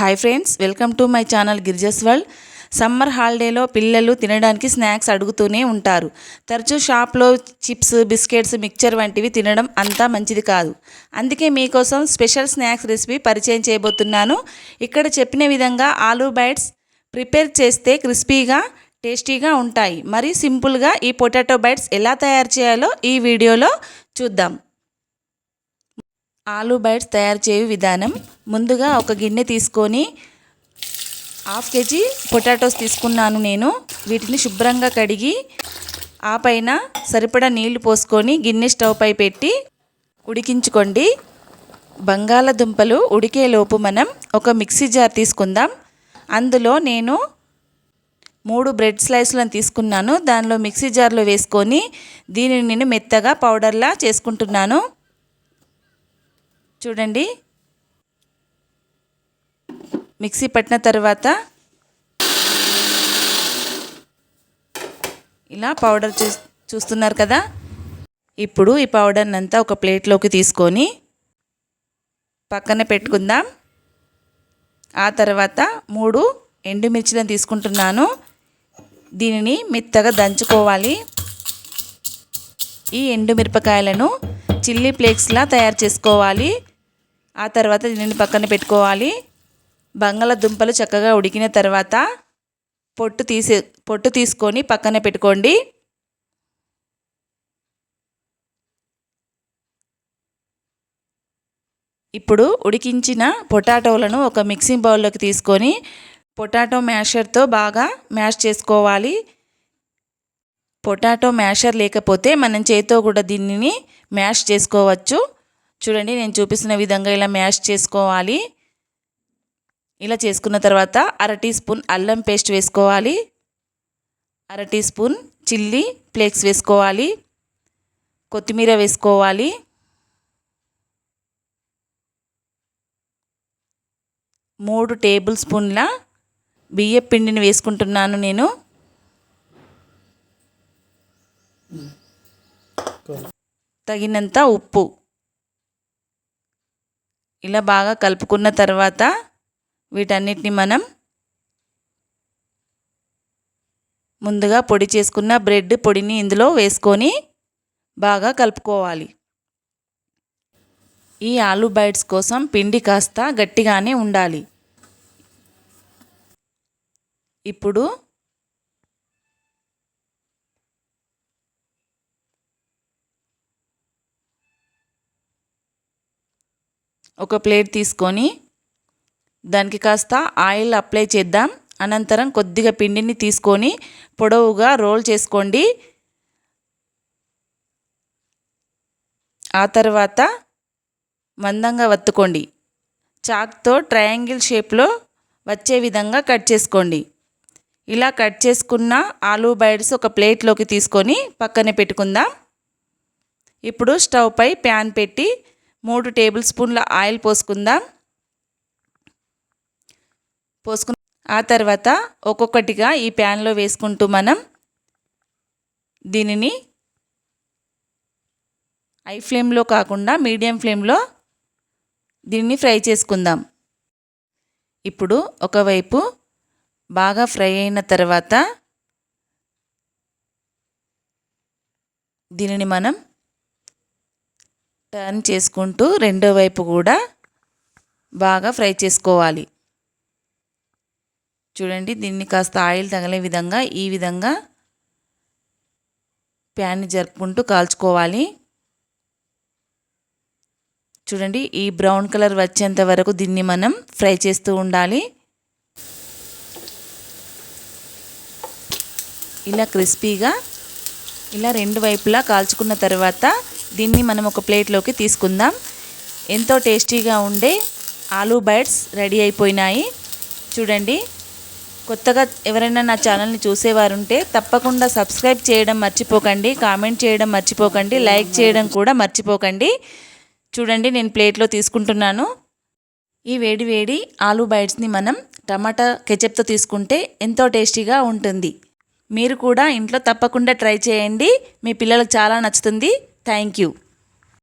Hi friends, welcome to my channel Girija's world. Summer హాలిడేలో పిల్లలు తినడానికి స్నాక్స్ అడుగుతూనే ఉంటారు. తరచూ షాప్లో చిప్స్, బిస్కెట్స్, మిక్చర్ వంటివి తినడం అంతా మంచిది కాదు. అందుకే మీకోసం స్పెషల్ స్నాక్స్ రెసిపీ పరిచయం చేయబోతున్నాను. ఇక్కడ చెప్పిన విధంగా ఆలూ బైట్స్ ప్రిపేర్ చేస్తే క్రిస్పీగా, టేస్టీగా ఉంటాయి. మరి సింపుల్గా ఈ పొటాటో బైట్స్ ఎలా తయారు చేయాలో ఈ వీడియోలో చూద్దాం. ఆలూ బైట్స్ తయారు చేయు విధానం: ముందుగా ఒక గిన్నె తీసుకొని 1/2 kg పొటాటోస్ తీసుకున్నాను నేను. వీటిని శుభ్రంగా కడిగి ఆ పైన సరిపడా నీళ్లు పోసుకొని గిన్నె స్టవ్ పై పెట్టి ఉడికించుకోండి. బంగాళదుంపలు ఉడికేలోపు మనం ఒక మిక్సీ జార్ తీసుకుందాం. అందులో నేను 3 బ్రెడ్ స్లైస్లను తీసుకున్నాను. దానిలో మిక్సీ జార్లో వేసుకొని దీనిని నేను మెత్తగా పౌడర్లా చేసుకుంటున్నాను. చూడండి, మిక్సీ పట్టిన తర్వాత ఇలా పౌడర్ చూస్తున్నారు కదా. ఇప్పుడు ఈ పౌడర్ని అంతా ఒక ప్లేట్లోకి తీసుకొని పక్కన పెట్టుకుందాం. ఆ తర్వాత 3 ఎండుమిర్చిలను తీసుకుంటున్నాను. దీనిని మెత్తగా దంచుకోవాలి. ఈ ఎండుమిరపకాయలను చిల్లీ ఫ్లేక్స్లా తయారు చేసుకోవాలి. ఆ తర్వాత దీనిని పక్కన పెట్టుకోవాలి. బంగాళదుంపలు చక్కగా ఉడికిన తర్వాత పొట్టు తీసుకొని పక్కన పెట్టుకోండి. ఇప్పుడు ఉడికించిన పొటాటోలను ఒక మిక్సింగ్ బౌల్లోకి తీసుకొని పొటాటో మ్యాషర్తో బాగా మ్యాష్ చేసుకోవాలి. పొటాటో మ్యాషర్ లేకపోతే మనం చేతితో కూడా దీనిని మ్యాష్ చేసుకోవచ్చు. చూడండి, నేను చూపిస్తున్న విధంగా ఇలా మ్యాష్ చేసుకోవాలి. ఇలా చేసుకున్న తర్వాత 1/2 టీ స్పూన్ అల్లం పేస్ట్ వేసుకోవాలి. 1/2 టీ స్పూన్ చిల్లీ ఫ్లేక్స్ వేసుకోవాలి. కొత్తిమీర వేసుకోవాలి. మూడు టేబుల్ స్పూన్ల బియ్యం పిండిని వేసుకుంటున్నాను నేను. తగినంత ఉప్పు. ఇలా బాగా కలుపుకున్న తర్వాత వీటన్నిటిని మనం ముందుగా పొడి చేసుకున్న బ్రెడ్ పొడిని ఇందులో వేసుకొని బాగా కలుపుకోవాలి. ఈ ఆలూ బైట్స్ కోసం పిండి కాస్త గట్టిగానే ఉండాలి. ఇప్పుడు ఒక ప్లేట్ తీసుకొని దానికి కాస్త ఆయిల్ అప్లై చేద్దాం. అనంతరం కొద్దిగా పిండిని తీసుకొని పొడవుగా రోల్ చేసుకోండి. ఆ తర్వాత మందంగా వత్తుకోండి. చాక్తో ట్రయాంగిల్ షేప్లో వచ్చే విధంగా కట్ చేసుకోండి. ఇలా కట్ చేసుకున్న ఆలూ బైట్స్ ఒక ప్లేట్లోకి తీసుకొని పక్కన పెట్టుకుందాం. ఇప్పుడు స్టవ్ పై ప్యాన్ పెట్టి 3 టేబుల్ స్పూన్ల ఆయిల్ పోసుకుందాం. ఆ తర్వాత ఒక్కొక్కటిగా ఈ ప్యాన్లో వేసుకుంటూ మనం దీనిని హై ఫ్లేమ్లో కాకుండా మీడియం ఫ్లేమ్లో దీన్ని ఫ్రై చేసుకుందాం. ఇప్పుడు ఒకవైపు బాగా ఫ్రై అయిన తర్వాత దీనిని మనం టర్న్ చేసుకుంటూ రెండో వైపు కూడా బాగా ఫ్రై చేసుకోవాలి. చూడండి, దీన్ని కాస్త ఆయిల్ తగిలే విధంగా ఈ విధంగా ప్యాన్ని జరుపుకుంటూ కాల్చుకోవాలి. చూడండి, ఈ బ్రౌన్ కలర్ వచ్చేంత వరకు దీన్ని మనం ఫ్రై చేస్తూ ఉండాలి. ఇలా క్రిస్పీగా ఇలా రెండు వైపులా కాల్చుకున్న తర్వాత దీన్ని మనం ఒక ప్లేట్లోకి తీసుకుందాం. ఎంతో టేస్టీగా ఉండే ఆలూ బైట్స్ రెడీ అయిపోయినాయి. చూడండి, కొత్తగా ఎవరైనా నా ఛానల్ని చూసేవారుంటే తప్పకుండా సబ్స్క్రైబ్ చేయడం మర్చిపోకండి, కామెంట్ చేయడం మర్చిపోకండి, లైక్ చేయడం కూడా మర్చిపోకండి. చూడండి, నేను ప్లేట్లో తీసుకుంటున్నాను. ఈ వేడి వేడి ఆలూ బైట్స్ని మనం టమాటా కెచప్తో తీసుకుంటే ఎంతో టేస్టీగా ఉంటుంది. మీరు కూడా ఇంట్లో తప్పకుండా ట్రై చేయండి. మీ పిల్లలకు చాలా నచ్చుతుంది. Thank you.